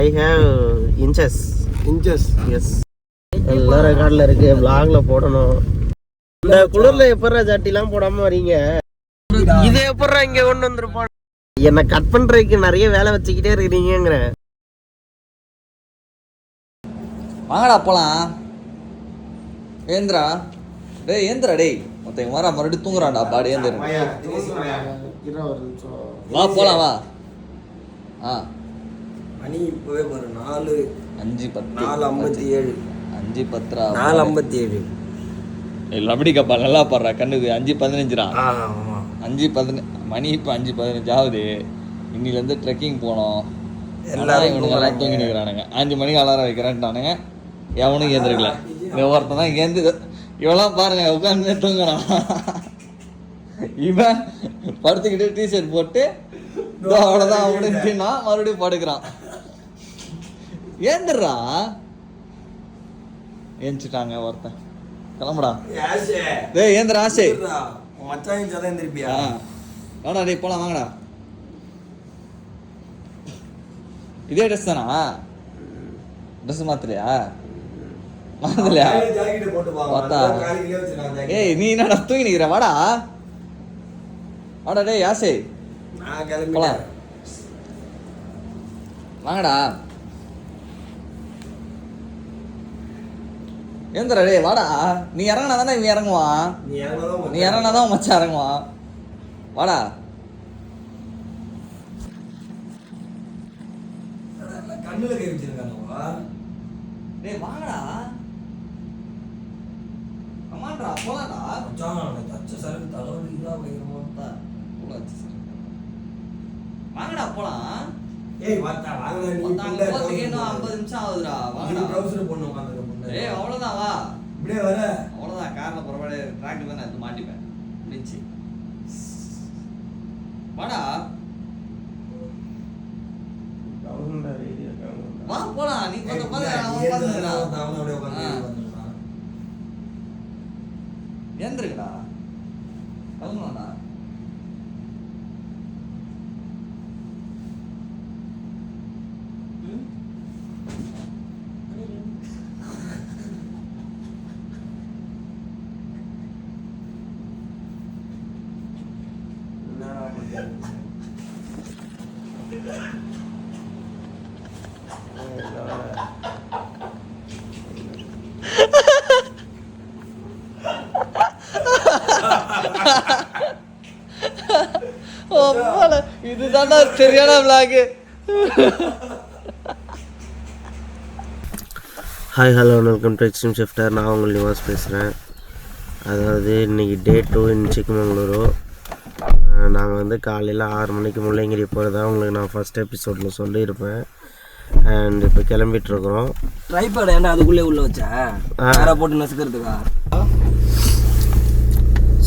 I have inches S எல்லாம் ரெக்கார்டில் இருக்கு. vlogல போடணும். இந்த குளிர்ல எப்படா ஜட்டிலாம் போடாம வரீங்க? இதை எப்படா இங்க கொண்டு வந்துருப்பான்? என்னை கட் பண்றதுக்கு நிறைய வேலை வச்சுக்கிட்டே இருக்கிறீங்கிற. வாங்கடா போலாம். ஏந்திரா டேய், ஏந்திரா டேய். மொத்தம் வர மறுபடியும் தூங்குறான்டா. பாடி ஏந்திரு. வா போலாம் வா. மணி இப்போவே பாரு 4:10 4:57 5:10 4:57. இல்லை அப்படி கப்பா நல்லா பாடுறா கண்ணுக்கு. 5:15 ஆமாம் 5:15 மணி. இப்போ 5:15 ஆகுது. இன்னிலேருந்து ட்ரெக்கிங் போனோம். எல்லாரும் எல்லாம் தூங்கி நிற்கிறானுங்க. 5 மணிக்கு அலாரம் வைக்கிறேன்ட்டானுங்க. எவனும் ஏந்திருக்கல. ஒருத்தன் தான் ஏந்து. இவெல்லாம் பாருங்க உட்காந்து தூங்குறான். இவன் படுத்துக்கிட்டு டிஷர்ட் போட்டு அவ்வளோதான் அப்படின்னா மறுபடியும் படுக்கிறான். ஏந்துடுறா. ஏஞ்சிட்டாங்க ஒருத்தன். கிளம்புடா டேய். ஏந்திர ஆசை மச்சான் சதம் திருப்பியா? வாடா டேய் போலாம் வாங்கடா. இதே ட்ரெஸ் தானா? ட்ரெஸ் மாத்திரையா? மாத்தலையா? ஏய் நீ என்னடா தூங்கி நிக்கிற? வாடா வாடா டேய் ஆசை போலாம் வாங்கடா. ஏந்திரா டேய் வாடா. நீ இறங்கினா தானே இவன் இறங்குவான். நீ இறங்கினா தான் மச்சான் இறங்குவான். வாடா. கண்ணுல கை வச்சிருக்காங்கப்பா. டேய் வாங்கடா. கமான்டா போலாம்டா. மச்சான் தச்ச சரக்கு தலைவலி தான் வைக்கிறோம். வாங்கடா போலாம். ஏய் வாடா வாங்கடா. நீ போறதுக்கு இன்னும் 50 நிமிஷம் ஆகுதுடா. வாங்கடா. ட்ரவுசர் போடணும் உட்கார்ந்துக்க முன்னாடி. ஏய் அவ்வளவுதான் வா. இப்படியே வர. அவ்வளவுதான். கார்ல புறப்பட டிராக்டர் தான் எடுத்து மாட்டிப்பேன். முடிஞ்சு. வாடா. வா போலாம். நீ பாத்து அவன் பாத்துடா. அவன் அப்படியே உட்கார்ந்து ஏந்திரடா. கிளம்புடா. இதுதான் சரியான vlog. Hi hello welcome to extreme shifter. நான் உங்கள் நிவாஸ் பேசுகிறேன். அதாவது இன்றைக்கி டே 2 இன் சிக்கமங்களூரு. நாங்கள் வந்து காலையில் 6 மணிக்கு முள்ளங்கிரி போகிறதா உங்களுக்கு நான் ஃபஸ்ட் எபிசோடில் சொல்லியிருப்பேன். அண்ட் இப்போ கிளம்பிட்டுருக்குறோம். ட்ரைபாட் ஏன்டா அதுக்குள்ளே உள்ள வச்சா? வேற போட்டு நசுக்கிறதுக்கா?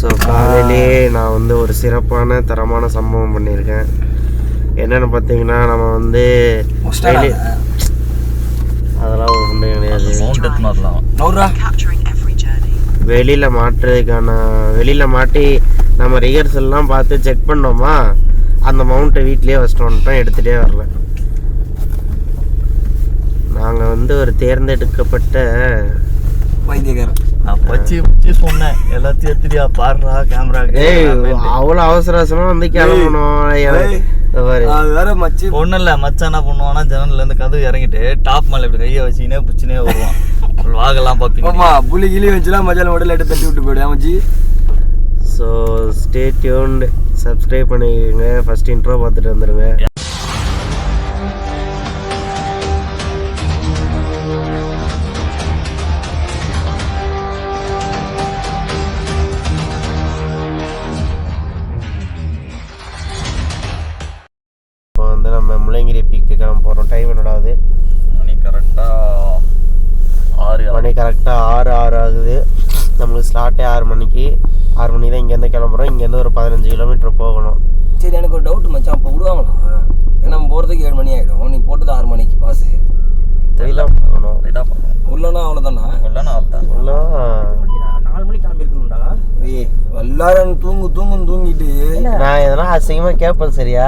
ஸோ காலையிலே நான் வந்து ஒரு சிறப்பான தரமான சம்பவம் பண்ணியிருக்கேன். என்னென்னு பார்த்தீங்கன்னா நம்ம வந்து அதெல்லாம் ஒன்றும் கிடையாது. வெளியில் மாட்டி நம்ம ரிஹர்சல்லாம் பார்த்து செக் பண்ணோமா, அந்த மவுண்ட்டை வீட்லேயே வச்சுட்டு வந்துட்டோம். எடுத்துகிட்டே வரல. நாங்கள் வந்து ஒரு தேர்ந்தெடுக்கப்பட்ட சொன்னேன் எல்லாத்தையும் எடுத்துட்டியா பாடுறா கேமரா. அவ்வளோ அவசர அவசரமாக வந்து கிளம்பணும். வேற மச்சி ஒன்றும் இல்லை. மச்சான் என்ன பண்ணுவான்னா ஜன்னல்ல இருந்து கதவு இறங்கிட்டு டாப் மேலே இப்படி கையை வச்சுக்கினே பிடிச்சினே வருவான். வாகெல்லாம் பார்ப்பீங்க. புளி கிளி வச்சுலாம் மஜால மட்டும் லைட்டை தட்டி விட்டு போயிடுவேன் மச்சி. So stay tuned. சப்ஸ்கிரைப் பண்ணிக்கோங்க. ஃபர்ஸ்ட் இன்ட்ரோ பார்த்துட்டு வந்துடுங்க. இப்போ வந்து நம்ம முள்ளங்கிரி பீக்கு கிளம்ப போகிறோம். டைம் என்னடாது? மணி கரெக்டாக 6 ஆகுது. நம்மளுக்கு ஸ்டார்ட்டே 6 மணிக்கு. 6 மணிக்கு தான் இங்கேருந்து கிளம்புறோம். இங்கேருந்து ஒரு 15 கிலோமீட்டர் போகணும். சரி எனக்கு ஒரு டவுட் மச்சான். அப்போ விடுவாங்களா? ஏன்னா நம்ம போகிறதுக்கு 7 மணி ஆகிடும். நீ போட்டது 6 மணிக்கு பாஸு. தெரியலாம் போகணும். உள்ளனா அவ்வளோதானா? உள்ளனா உள்ள 4 மணிக்கு கிளம்பிருக்கணும்டா. எல்லாரும் தூங்கிட்டு நான் எதனா அசிங்கமா கேட்பேன் சரியா.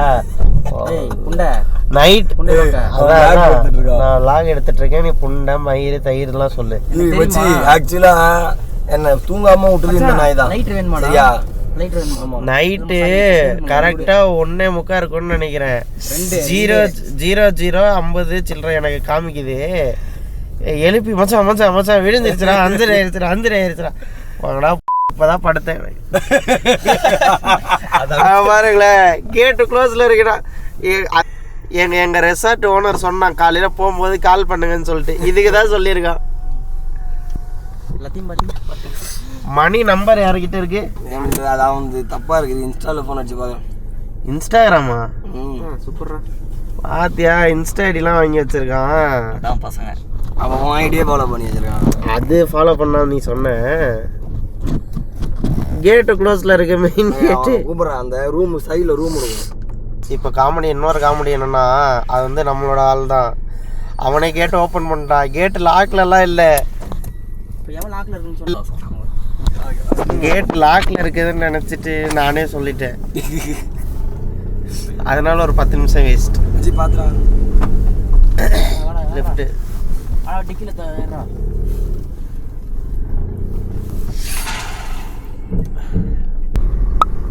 நைட் நான் லாக் எடுத்துட்டு இருக்கேன், நீ புண்டை மயிறு தயிர்லாம் சொல்லு. வச்சு ஆக்சுவலா என்ன தூங்காம விட்டுது இந்த நாய் தான் சரியா. நைட்டு கரெக்டா 1:45 இருக்கும்னு நினைக்கிறேன். 00:50 சில்லற எனக்கு காமிக்குது. எழுப்பி மச்சான் மச்சான் மச்சான் விழுந்துருச்சுடா, 5:30 ஆயிருச்சுடா. வாங்கடா இப்பதான் படுத்தேன். பாருங்களேன் கேட்டு க்ளோஸ்ல இருக்குடா. எங்க ரெசார்ட் ஓனர் சொன்னான் காலையில போகும்போது கால் பண்ணுங்கன்னு சொல்லிட்டு. இதுக்கு தான் சொல்லியிருக்கான். மணி நம்பர் யாருக்கிட்ட இருக்கு? அதான் வந்து தப்பா இருக்குது. இன்ஸ்டால போன் அடிச்சு பாரு. இன்ஸ்டாகிராமா? சூப்பர்ரா. பாத்தியா இன்ஸ்டா ஐடிலாம் வாங்கி வச்சிருக்கான். அதான் பசங்க அவன் ஐடியா ஃபாலோ பண்ணி வச்சிருக்கான். அது ஃபாலோ பண்ணா நீ சொன்ன. கேட்டு க்ளோஸ்ல இருக்கு மெயின் கேட்டு. கூப்பிடுறான் அந்த ரூம் சைடில் ரூம் இருக்கும். இப்போ காமெடி இன்னொரு காமெடி என்னன்னா, அது வந்து நம்மளோட ஆள் தான். அவனே கேட்டு ஓப்பன் பண்ணிட்டான். கேட்டு லாக்லலாம் இல்லை, கேட் லாக்ல இருக்குதுன்னு நினைச்சிட்டு நானே சொல்லிட்டேன். அதனால ஒரு 10 நிமிஷம் வேஸ்ட். லெஃப்ட்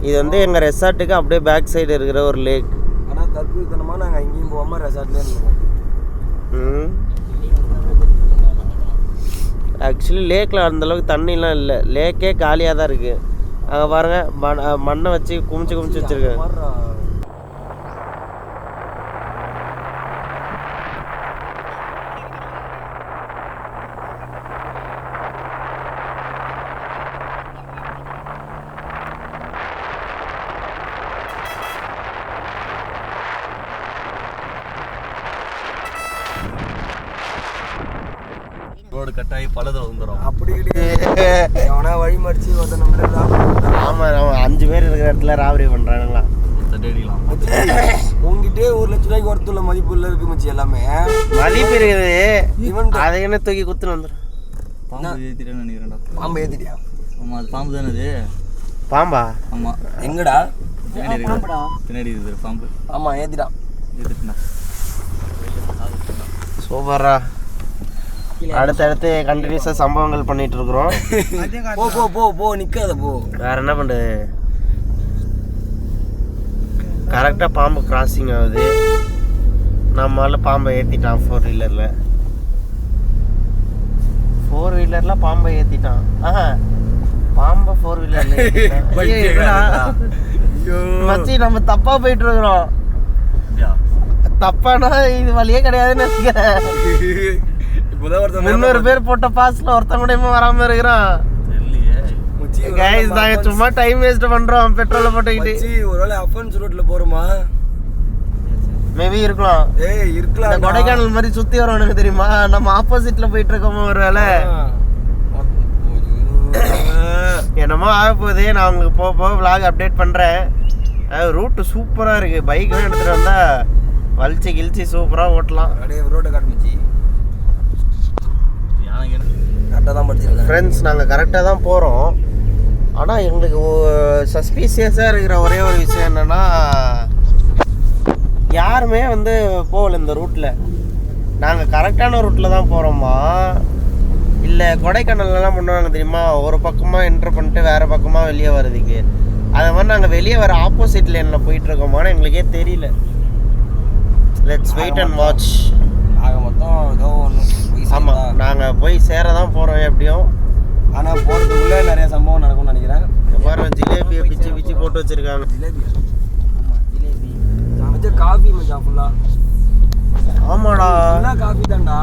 இது வந்து எங்க ரெசார்ட்டுக்கு அப்படியே பேக் சைடு இருக்கிற ஒரு லேக். ஆனால் தற்கொலைத்தனமாக நாங்கள் எங்கேயும் போகாமல் ரெசார்ட்லேயே இருந்தோம். ஆக்சுவலி லேக்கில் அந்தளவுக்கு தண்ணிலாம் இல்லை, லேக்கே காலியாக தான் இருக்குது. அங்கே பாருங்கள் மண்ணை வச்சு குமிச்சு வச்சுருக்கேன். ரோடு கட்டாயி பழுதுல வந்துடும். அப்படி கிடையாது, எவனா வழி மறிச்சு ஒருத்த நம்மளே ஆமாம் அவன் 5 பேர் இருக்கிற இடத்துல ராபரி பண்ணுறாங்களா. தட்டிடலாம். உங்ககிட்டே 1 லட்ச ரூபாய்க்கு ஒருத்துள்ள மதிப்புள்ள இருக்கு மச்சி. எல்லாமே மதிப்பு இருக்குது, அதை என்ன தூக்கி குத்துன்னு வந்துடும். பாம்பு ஏற்றிட்டேன்னு நினைக்கிறேன்டா. பாம்பு ஏற்றிட்டியா? ஆமாம் அது பாம்பு தானே அது. பாம்பா? ஆமாம். எங்கடா? பின்னாடி இருக்குது பாம்பு. ஆமாம் ஏற்றிட்டான். ஏற்றிட்டுண்ணா. சூப்பரா. அடுத்தடுத்து கண்டினியூஸாக சம்பவங்கள் பண்ணிட்டு இருக்கிறோம். போ போ போ போ நிற்காத போ. வேற என்ன பண்ணுறது, கரெக்டாக பாம்பு கிராசிங் ஆகுது. நம்மளால பாம்பை ஏற்றிட்டான் 4 வீலரில் பாம்பை ஏற்றிட்டான். பாம்பை 4 வீலரில் மச்சி நம்ம தப்பாக போயிட்டு இருக்கிறோம். தப்பானா இது வழியே கிடையாதுன்னு வச்சுக்கிறேன். 300 பேர் போட்ட பாஸ்ல ஒருத்தன் கூட வராம இருக்கிறான். கைஸ் நாங்க சும்மா டைம் வேஸ்ட் பண்றோம் பெட்ரோல போட்டுக்கிட்டு. ஒருவேளை அஃபன்ஸ் ரோட்ல போறோமா? மேபி இருக்கலாம். இருக்கலாம். இந்த கொடைக்கானல் மாதிரி சுத்தி வரவனுக்கு தெரியுமா, நம்ம ஆப்போசிட்ல போயிட்டு இருக்கோமோ ஒருவேளை. என்னமோ ஆக போகுது. நான் உங்களுக்கு போக vlog அப்டேட் பண்றேன். ரூட்டு சூப்பரா இருக்கு. பைக்லாம் எடுத்துட்டு வந்தா வலிச்சு கிழிச்சு சூப்பரா ஓட்டலாம். ரோட்டை காட்டுச்சு. கரெக்டாக தான் படிச்சிருக்கேன் ஃப்ரெண்ட்ஸ். நாங்கள் கரெக்டாக தான் போகிறோம். ஆனால் எங்களுக்கு சஸ்பீஷியஸாக இருக்கிற ஒரே ஒரு விஷயம் என்னென்னா, யாருமே வந்து போகல இந்த ரூட்டில். நாங்கள் கரெக்டான ரூட்டில் தான் போகிறோமா இல்லை கொடைக்கானல்லாம் பண்ணுவாங்க தெரியுமா, ஒரு பக்கமாக என்ட்ரு பண்ணிட்டு வேறு பக்கமாக வெளியே வர்றதுக்கு. அதை மாதிரி நாங்கள் வெளியே வர ஆப்போசிட் லேனில் போயிட்டுருக்கோமான்னு எங்களுக்கே தெரியல. Let's wait and watch. ஆக மொத்தம் ஏதோ ஒன்று. ஆமாம் நாங்கள் போய் சேர தான் போகிறோம் எப்படியும். ஆனால் போகிறதுக்குள்ளே நிறைய சம்பவம் நடக்கும்னு நினைக்கிறேன். பாருங்க ஜிலேபியை பிச்சு போட்டு வச்சுருக்காங்க. ஜிலேபியா? ஆமாம் ஜிலேபி மச்சான். காஃபி மச்சான் ஃபுல்லாக. ஆமாடா ஃபுல்லாக காஃபி தான்டா.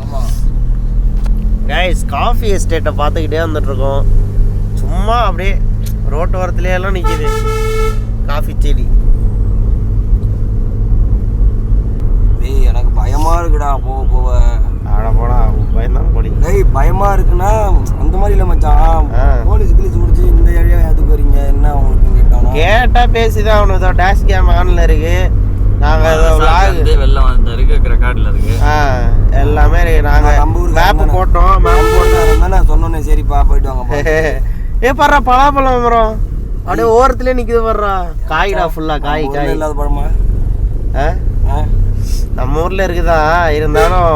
ஆமாம் கைஸ், காஃபி எஸ்டேட்டை பார்த்துக்கிட்டே வந்துட்டுருக்கோம். சும்மா அப்படியே ரோட்டு ஓரத்துலேயே எல்லாம் நிற்கிது காஃபி செடி. எனக்கு பயமா இருக்குடா போக ஆட போடா. பயந்தான் போடி. பயமா இருக்குன்னா அந்த மாதிரி இல்லை மச்சான். போலீஸ் கிளீஸ் முடிச்சு இந்த ஏரியா எதுக்கு வரீங்க என்ன உங்களுக்கு கேட்டா பேசிதான் அவனுக்கு டேஷ் கேம் ஆன்ல இருக்கு. நாங்க வெள்ளம் வந்து இருக்கு, ரெக்கார்ட்ல இருக்கு எல்லாமே. நாங்க மேப் போட்டோம். மேப் போட்டா நான் சொன்னோன்னே சரிப்பா போயிட்டு வாங்க பாடுறா பலாப்பழம் மரம் அப்படியே ஓரத்துலேயே நிற்குது பாடுறா. காய்டா ஃபுல்லாக காய் காய் இல்லாத பழமா? நம்ம ஊரில் இருக்குதா, இருந்தாலும்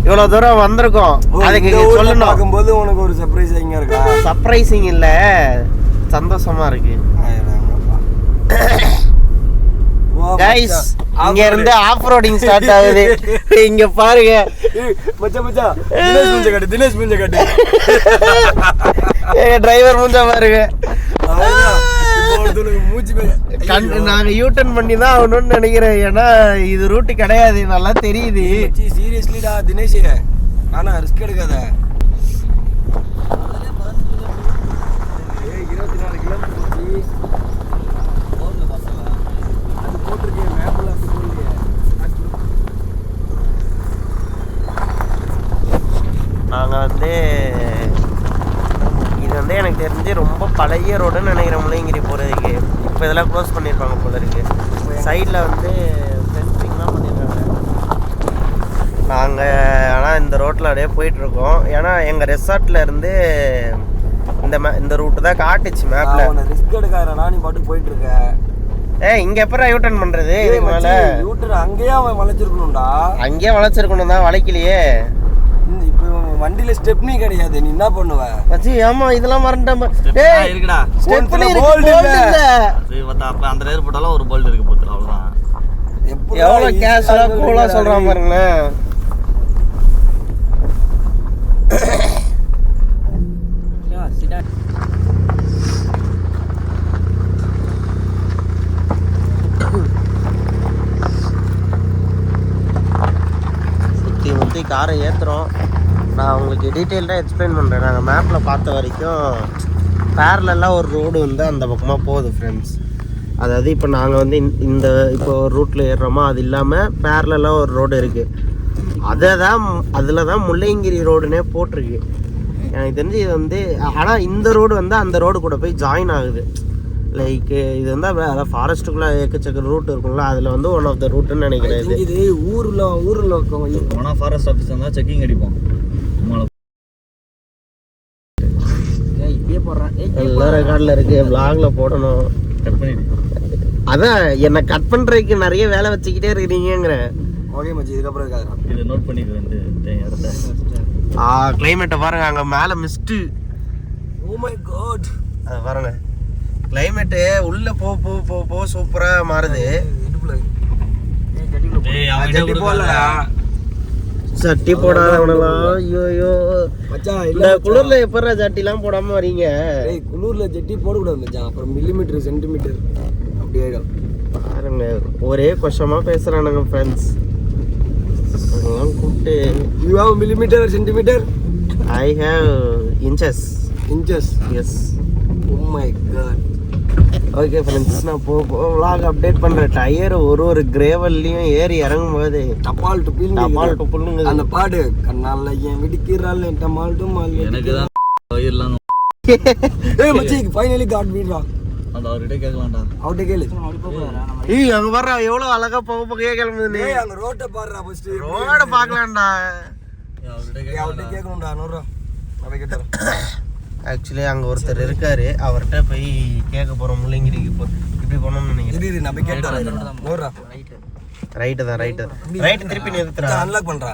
இவ்வளோ தூரம் வந்திருக்கோம். அதுக்கு சொல்லணும். பார்க்கும்போது உனக்கு ஒரு சர்ப்ரைஸ் இங்கே இருக்கா? சர்ப்ரைசிங் இல்லை, சந்தோஷமா இருக்கு. கைஸ் இங்க இருந்து ஆஃப் ரோடிங் ஸ்டார்ட் ஆகுது. இங்க பாருங்க மச்சான் மச்சான், தினேஷ் மூஞ்ச காட்டு, தினேஷ் மூஞ்ச காட்டு. டிரைவர் மூஞ்ச பாருங்க. மூச்சு நாங்க யூட்டர்ன் பண்ணி தான் ஆகணும்னு நினைக்கிறேன். ஏன்னா இது ரூட்டு கிடையாது, நல்லா தெரியுது. சீரியஸ்லிடா தினேஷ், ஆனா ரிஸ்க் எடுக்காத. 24 கிலோமீட்டர் போட்டிருக்கேன் மேப்ல. நாங்க வந்து இது வந்து எனக்கு தெரிஞ்சு ரொம்ப பழைய ரோடுன்னு நினைக்கிறேன் முள்ளங்கிரி போகிறதுக்கு. இப்போ இதெல்லாம் க்ளோஸ் பண்ணியிருப்பாங்க போல இருக்கு. சைடில் வந்து ஃபென்சிங்லாம் பண்ணியிருக்காங்க. நாங்கள் ஆனால் இந்த ரோட்டில் அப்படியே போயிட்டுருக்கோம். ஏன்னா எங்கள் ரெசார்ட்டில் இருந்து இந்த ரூட்டு தான் காட்டுச்சு மேப்பில். ரிஸ்க் எடுக்காதடா, நீ பாட்டுக்கு போயிட்டு இருக்க. இங்கே எப்போ யூட்டர்ன் பண்ணுறது? இதுக்கு மேலே யூட்டர் அங்கேயே அவன் வளைச்சிருக்கணும்டா. அங்கேயே வளைச்சிருக்கணும் தான், வளைக்கலையே. இப்போ வண்டியில ஸ்டெப்னி கிடையாது, நீ என்ன பண்ணுவ? மச்சி ஆமா இதெல்லாம் மறந்துட்டேன். டேய் இருக்குடா, ஸ்டெப்னி இருக்கு, போல்ட் போல்ட் இல்ல. அது பார்த்தா அப்ப அந்த ரேர் போட்டாலும் ஒரு போல்ட் இருக்கு போத்துல, அவ்வளவுதான். எவ்வளோ கேஷுவலா கூலா சொல்றான் பாருங்களேன். சுற்றி முற்றி காரை ஏற்றுறோம். நான் உங்களுக்கு டீட்டெயில்டாக எக்ஸ்பிளைன் பண்ணுறேன். நாங்கள் மேப்பில் பார்த்த வரைக்கும் பேரலெல்லாம் ஒரு ரோடு வந்து அந்த பக்கமாக போகுது ஃப்ரெண்ட்ஸ். அதாவது இப்போ நாங்கள் வந்து இந்த இப்போ ஒரு ரூட்டில் ஏறுறோமோ, அது இல்லாமல் பேரலெல்லாம் ஒரு ரோடு இருக்குது. அதில் தான் முள்ளங்கிரி ரோடுனே போட்டிருக்கு. எனக்கு தெரிஞ்சு இது வந்து, ஆனால் இந்த ரோடு வந்து அந்த ரோடு கூட போய் ஜாயின் ஆகுது. லைக் இது வந்து அதாவது ஃபாரஸ்ட்டுக்குள்ளே எக்கச்சக்க ரூட் இருக்கும்ல, அதில் வந்து ஒன் ஆஃப் த ரூட்டுன்னு நினைக்கிறேன். இது ஊரில் போனால் ஃபாரஸ்ட் ஆஃபீஸ் இருந்தால் செக்கிங் அடிப்போம். எல்லாம் ரெக்கார்டில் இருக்குது, விளாகில் போடணும். கட் பண்ணிடு. அதான் என்னை கட் பண்ணுறதுக்கு நிறைய வேலை வச்சுக்கிட்டே இருக்கிறீங்கிறேன். ஓகே மச்சி, இதுக்கப்புறம் இருக்காதுடா. இதை நோட் பண்ணிட்டு வந்து இடத்த. கிளைமேட்டை பாருங்க, அங்கே மேலே மிஸ்ட்டு. ஓ மை காட், அது பாருங்க கிளைமேட்டு உள்ளே போ சூப்பராக மாறுது. ஜட்டி போடலடா. சட்டி போடாதவனலாம் ஐயோ மச்சான் இந்த இல்ல, குளிர்ல எப்பறா சட்டிலாம் போடாம வரீங்க? ஏய் குளூர்ல ஜட்டி போடக்கூடாது மச்சான், அப்புறம் மில்லிமீட்டர் சென்டிமீட்டர் அப்படி ஆயிடும். பாருங்க ஒரே கொஷமா பேசுறானுங்க ஃப்ரெண்ட்ஸ். அதெல்லாம் கூப்பிட்டு you have millimetre centimetre? I have inches. Inches? Yes. Oh my God. Okay friends, நான் vlog அப்டேட் பண்ணுறேன். டயர் ஒரு கிரேவல்லையும் ஏறி இறங்கும் போது டபால் டுப்புல்லுங்க அந்த பாடு கண்ணால ஏன் விடிக்கிறாள் டமால் டுமால். எனக்கு தான் வயிறுலாம். ஏய் மச்சி, ஃபைனலி காட் வீட்ரா. அந்த அவர்கிட்ட கேட்கலாம்டா. அவர்கிட்ட கேளு. ஏய் அங்க வர்றா எவ்வளோ அழகா போக கிளம்புதுன்னு. ஏய் அங்க ரோட்டை பாருடா, ஃபர்ஸ்ட் ரோட பார்க்கலாம்டா. அவர்கிட்ட கேட்கணும்டா. 100 ரூபா நான் கேட்டறேன். ஆக்சுவலி அங்கே ஒருத்தர் இருக்காரு, அவர்கிட்ட போய் கேட்க போகிறோம். முள்ளங்கிரிக்கு இப்படி போனோம்னு நினைக்கிறேன். இரு நான் போய் கேட்டறேன். 100 ரூபா. ரைட்டு தான் திருப்பி நிறுத்துறா. அன்லாக் பண்றா.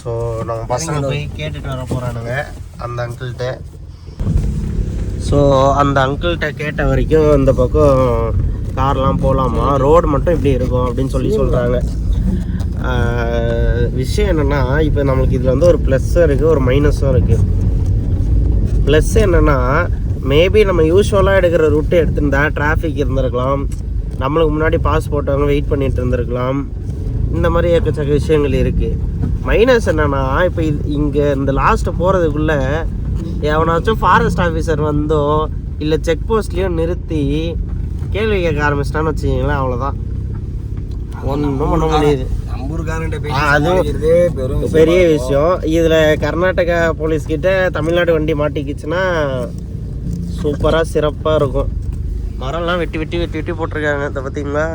ஸோ நம்ம பசங்க போய் கேட்டுட்டு வர போகிறானுங்க அந்த அங்கிள்கிட்ட. ஸோ அந்த அங்கிள்கிட்ட கேட்ட வரைக்கும் இந்த பக்கம் கார்லாம் போகலாமா, ரோடு மட்டும் இப்படி இருக்கும் அப்படின்னு சொல்கிறாங்க. விஷயம் என்னென்னா, இப்போ நம்மளுக்கு இதில் வந்து ஒரு ப்ளஸ்ஸும் இருக்குது, ஒரு மைனஸும் இருக்குது. ப்ளஸ் என்னென்னா, மேபி நம்ம யூஸ்வலாக எடுக்கிற ரூட்டை எடுத்திருந்தா டிராஃபிக் இருந்திருக்கலாம், நம்மளுக்கு முன்னாடி பாஸ் போட்டவங்க வெயிட் பண்ணிட்டு இருந்திருக்கலாம். இந்த மாதிரி எக்கச்சக்க விஷயங்கள் இருக்குது. மைனஸ் என்னென்னா, இப்போ இங்கே இந்த லாஸ்ட்டு போகிறதுக்குள்ளே எவனாச்சும் ஃபாரஸ்ட் ஆஃபீஸர் வந்தோ இல்லை செக் போஸ்ட்லேயோ நிறுத்தி கேள்வி கேட்க ஆரம்பிச்சிட்டான்னு வச்சுக்கிங்களேன், அவ்வளோதான், ஒன்றும் பண்ண முடியுது. அதுவும் பெரிய விஷயம். இதில் கர்நாடகா போலீஸ்கிட்ட தமிழ்நாடு வண்டி மாட்டிக்கிச்சுன்னா சூப்பராக சிறப்பாக இருக்கும். மரம்லாம் வெட்டி போட்டிருக்காங்க. இதை பார்த்தீங்களா?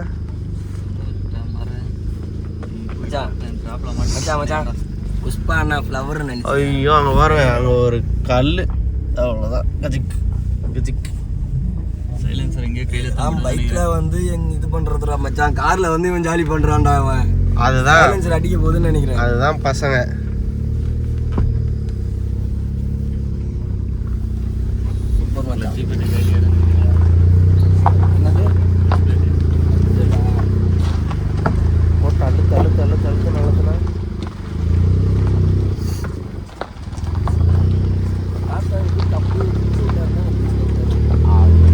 புஷ்பா அண்ணா ஃப்ளவர். ஐயோ அங்கே பாருங்க, அங்கே ஒரு கல் அவ்வளோதான் கஜிக் கஜிக். சைலன்சர் எங்கேயோ கையில் பைக்ல வந்து இது பண்றதுடா மச்சான், கார்ல வந்து இவன் ஜாலி பண்றான்டா அவன். அதுதான் சைலன்சர் அடிக்க போகுதுன்னு நினைக்கிறேன். அதுதான் பசங்க. சூப்பர் மச்சான். போட்டு அழுத்து அழுத்து அழுத்து அழுத்து நல்லதுனா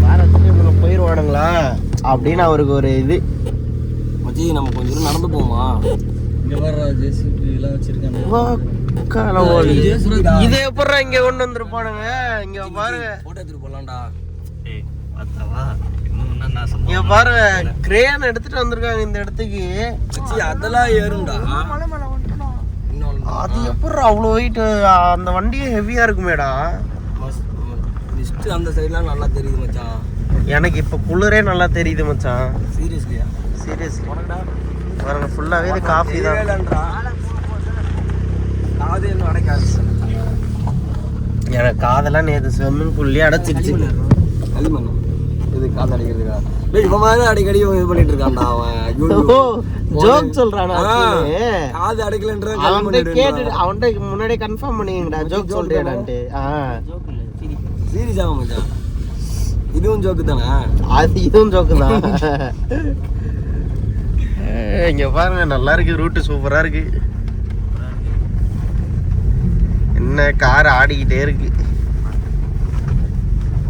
வாரத்துக்கு இவங்க போயிடுவானுங்களா அப்படின்னு அவருக்கு ஒரு இது. மச்சி நம்ம கொஞ்சம் தூரம் நடந்து போமா? இங்கே வர ஜேசிபி எல்லாம் வச்சிருக்காங்க. இது எப்படா இங்க கொண்டு வந்துருப்பானுங்க? இங்க பாருங்க, போட்டோ எடுத்துட்டு போலாம்டா. ஏய் பார்த்தாவா இன்னும் நான் இங்க பாருங்க, கிரேன் எடுத்துட்டு வந்திருக்காங்க இந்த இடத்துக்கு. மச்சி அதெல்லாம் ஏறும்டா. அது எப்படா அவ்வளோ வெயிட்? அந்த வண்டியே ஹெவியா இருக்குமேடா. லிஸ்ட் அந்த சைடுலாம் நல்லா தெரியுது மச்சான். எனக்கு இப்ப குளிரே நல்லா தெரியுது மச்சான். சீரியஸ்லியா? சீரியஸ்லி பாருங்க, ஃபுல்லாவே இது காஃபி தான். காது என்ன அடைக்காது. எனக்கு காதெல்லாம் நேற்று ஸ்விம்மிங் பூல்லேயே அடைச்சிருச்சு. களிமண்ணம் இது காது அடைக்கிறதுக்கா? இவன் மாதிரி அடிக்கடி இது பண்ணிட்டு இருக்கான்டா அவன். ஜோக் சொல்றானா? காது அடைக்கலன்ற அவன்கிட்ட கேட்டு அவன்கிட்ட முன்னாடியே கன்ஃபார்ம் பண்ணிங்கடா, ஜோக் சொல்றியாடான்ட்டு. சீரியஸாக மச்சான், இதுவும் ஜோக்கு தானே? அது இதுவும் ஜோக்கு தான். இங்க பாருங்க, நல்லா இருக்கு, ரூட்டு சூப்பரா இருக்கு. என்ன கார் ஆடிக்கிட்டே இருக்கு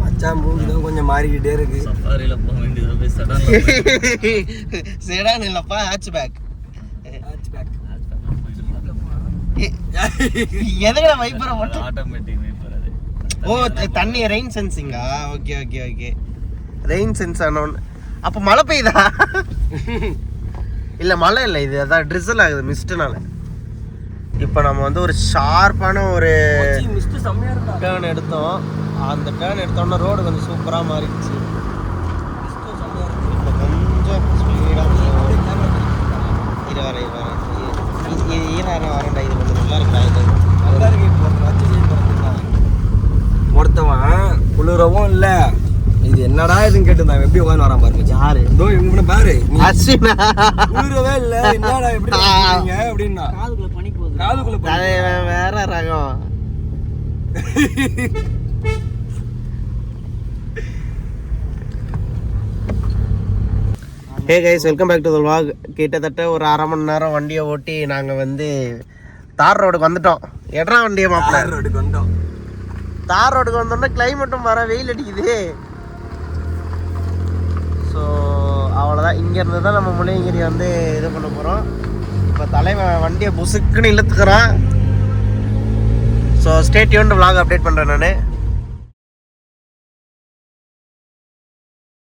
மச்சான். மூஞ்சி தான் கொஞ்சம் மாறிக்கிட்டே இருக்கு. சஃபாரியில் போக வேண்டியது போய் சடன் செடான் இல்லப்பா, ஹேட்ச்பேக். எதுக்குடா வைப்பற மட்டும்? ஆட்டோமேட்டிக் வைப்பர் அது. ஓ, தண்ணி ரெயின் சென்சிங்கா? Okay okay okay. Rain sense ஆனோன்னு அப்போ மழை பெய்யுதா? இல்லை மழை இல்லை, இது அதான் ட்ரிசல் ஆகுது மிஸ்ட்டுனால. இப்போ நம்ம வந்து ஒரு ஷார்ப்பான ஒரு மிஸ்ட் செம்மையா இருக்கா? டேர்ன் எடுத்தோம். அந்த டேர்ன் எடுத்தோன்னா ரோடு கொஞ்சம் சூப்பராக மாறிடுச்சு. இப்போ கொஞ்சம் ஸ்பீடாக வரேன்டா. இது கொஞ்சம் நல்லா இருக்குடா. ஒருத்தவன் குளிரவும் இல்ல, இது என்னடா இதுன்னு கேட்டுருந்தான். எப்படி உட்காந்து வரான் பாருங்க. யாரு? இதோ இவங்க பாரு, அஸ்வினா. குளிரவே இல்ல, என்னடா எப்படி இருக்கீங்க அப்படின்னா காதுக்குள்ள வேற ரகம். Hey guys, welcome back to the vlog. கிட்டத்தட்ட ஒரு அரை மணி நேரம் வண்டியை ஓட்டி நாங்கள் வந்து தார் ரோடுக்கு வந்துட்டோம். எட்ரா வண்டியை மாப்பிள்ள ரோடுக்கு வந்தோம். தார் ரோடுக்கு வந்தோம்னா கிளைமேட்டும் வர வெயில் அடிக்குது. ஸோ அவ்வளோதான். இங்கேருந்து தான் நம்ம முள்ளியங்கிரி வந்து இது பண்ண போகிறோம். இப்போ தலைவன் வண்டியை புசுக்குன்னு இழுத்துக்கிறான். So stay tuned vlog update பண்ணுறேன் நான்.